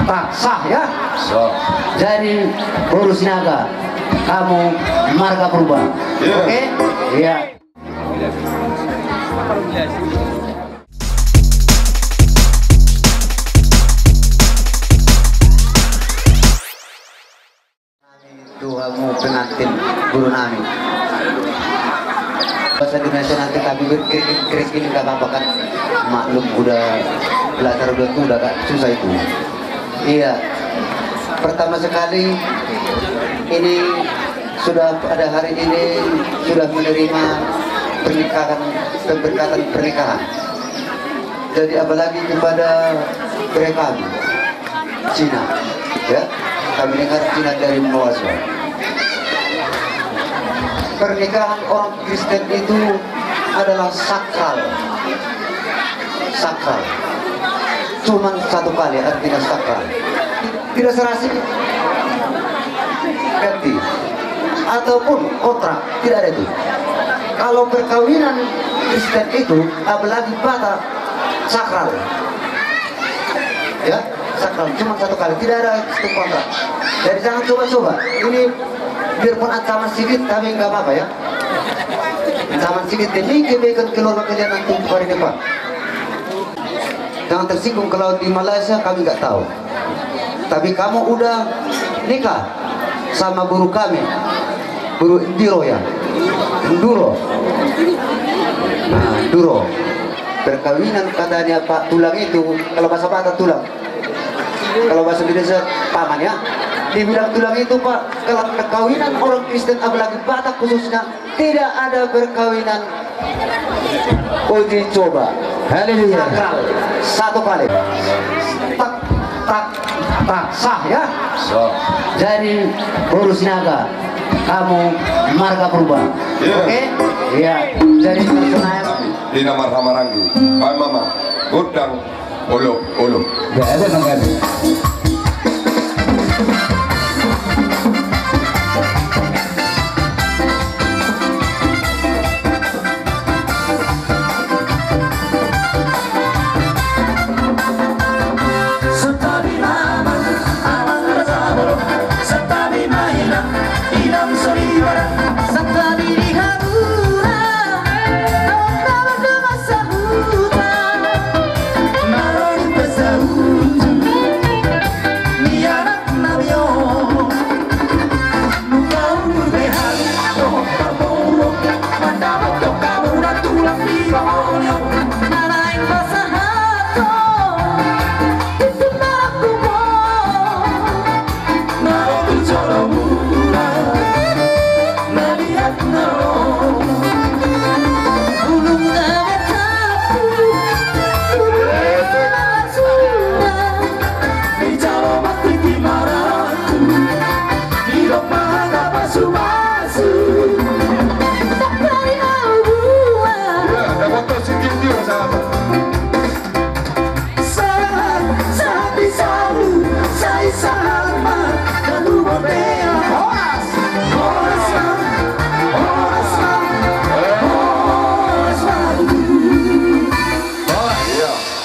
tak sah ya. So. Jadi Guru Sinaga, kamu marga berubah. Yeah. Oke? Iya. Tuhanmu pengantin Guru Nami. Bahasa Indonesia nanti kami berkering-kering gak apa-apa kan, maklum udah belajar udah tuh udah gak susah itu. Iya, pertama sekali ini sudah pada hari ini sudah menerima pemberkatan pernikahan. Jadi apalagi kepada mereka Cina, ya kami dengar Cina dari Mawaswa. Pernikahan orang Kristen itu adalah sakral. Sakral. Cuman satu kali artinya sakral. Tidak serasi ganti ataupun kontrak, tidak ada itu. Kalau perkawinan Kristen itu apalagi bata sakral. Ya, sakral cuma satu kali, tidak ada kontrak. Jadi jangan coba-coba. Ini biarpun ancaman sedikit tapi nggak apa-apa ya. Ancaman sedikit demi kebaikan keluarga kalian nanti hari depan. Jangan tersinggung kalau di Malaysia kami nggak tahu. Tapi kamu udah nikah sama guru kami, guru Enduro ya, Enduro. Nah, Enduro. Perkawinan katanya Pak Tulang itu, kalau bahasa Batak tulang, kalau bahasa Indonesia paman ya. Di bidang tulang itu Pak, kalau perkawinan orang Kristen apalagi Batak khususnya tidak ada perkawinan uji coba. Haleluya. Sakral satu kali. Tak sah ya. So. Jadi Guru Sinaga, kamu marga berubah. Yeah. Oke? Iya. Jadi personal Di nama Ramarangi, Pak Mama, Gudang, Ulu. ya ada namanya.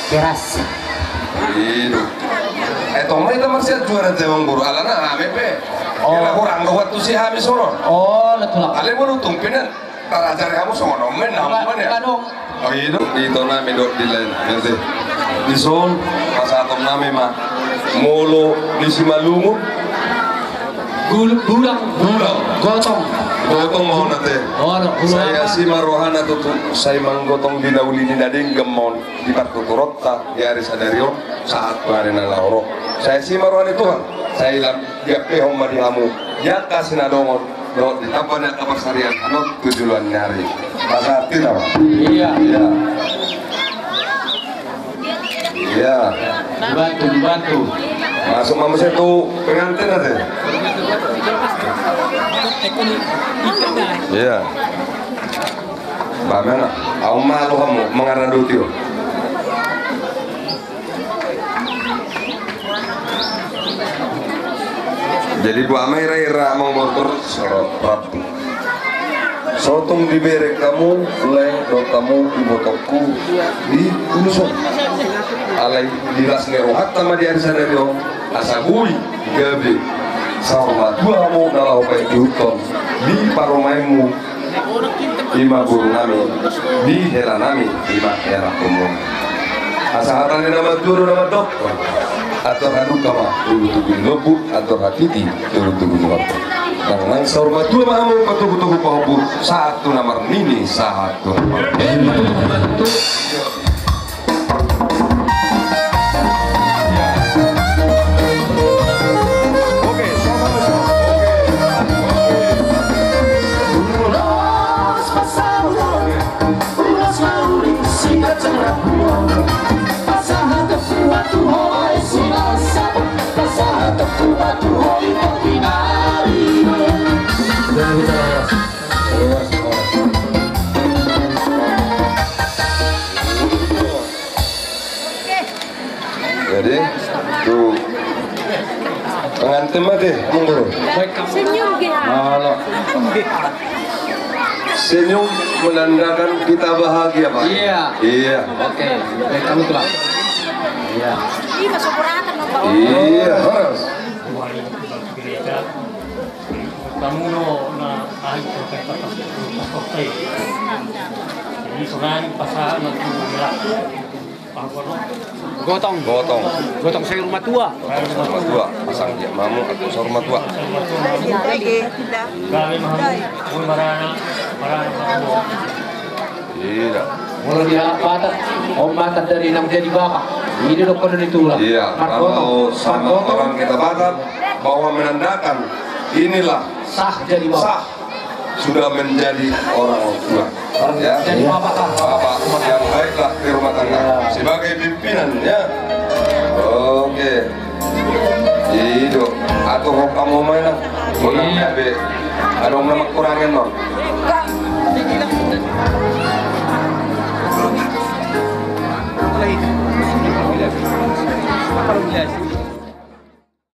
Keras. Itu. Tomai itu masih juara Jawang Guru alana AMP. Kira kurang waktu sih habis sono. Oh, betul. Kalian mau tumpinan acara kamu sono men namun ya. Oh itu di tona medok di lain nanti. Di son masa atom nami mah mulu di Simalungu. Bulang, gotong mau nanti. Saya si Marohana tuh saya menggotong di dauli di dading gemon di Partuturota di Arisadarion saat kemarin lauro. Saya si Marohana itu kan saya ilang dia pehom di hamu ya kasih nadongon do di tampaknya kabar sarian anu tujuan nyari masa tidak Pak? Iya. Dibantu. Masuk mama saya tuh pengantin aja. Iya. Bagaimana? Aku malu kamu mengarah dutio. Jadi Bu Amai ira mau motor sorot rapi. Sotong diberi kamu, leh do kamu ibotokku di unusok. Alai dilas nerohat sama di arisan dari asabui gabi sama dua mo dalau pai diuton di paromaimu lima guru nami di hera nami lima hera umum asahatan nama guru nama dokter atau haduk kama dulu tugin lobut atau hatiti dulu tugin lobut nang sorma dua mahamu patuku-tuku pahobut satu nomor nini satu jadi tuh pengantin mati monggo Senyum senyum menandakan kita bahagia Pak. Iya. Oke, baik kamu tuh Pak. Iya. Ih, masuk kuratan dong, Pak. Iya harus. Kamu na ahli pakai jadi seorang pasangan itu Gotong saya rumah tua. Rumah tua pasang dia mamu atau sorma tua. kami mau marana Iya. Mulai dia ombatan dari enam jadi bapak. Ini dokter dari tulang. Iya. Kalau sama orang kita Batak bahwa menandakan inilah Sah jadi bapak. sah sudah menjadi orang tua. Ya. Jadi bapak lah. Bapak yang baiklah di rumah tangga sebagai pimpinannya. Oke. Itu atau kamu main lah. Ada nama kurangin bang.